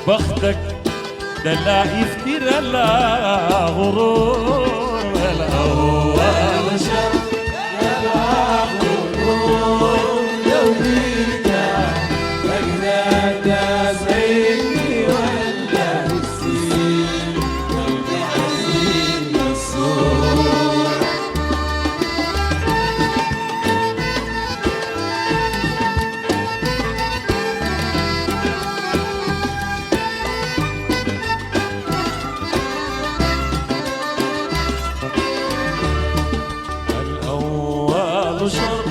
بختك ده لا افترى لا غرور الأول شر لا غرور يوميك فقدك زيني ولا نسيت قلبي حزين مكسور الأول شر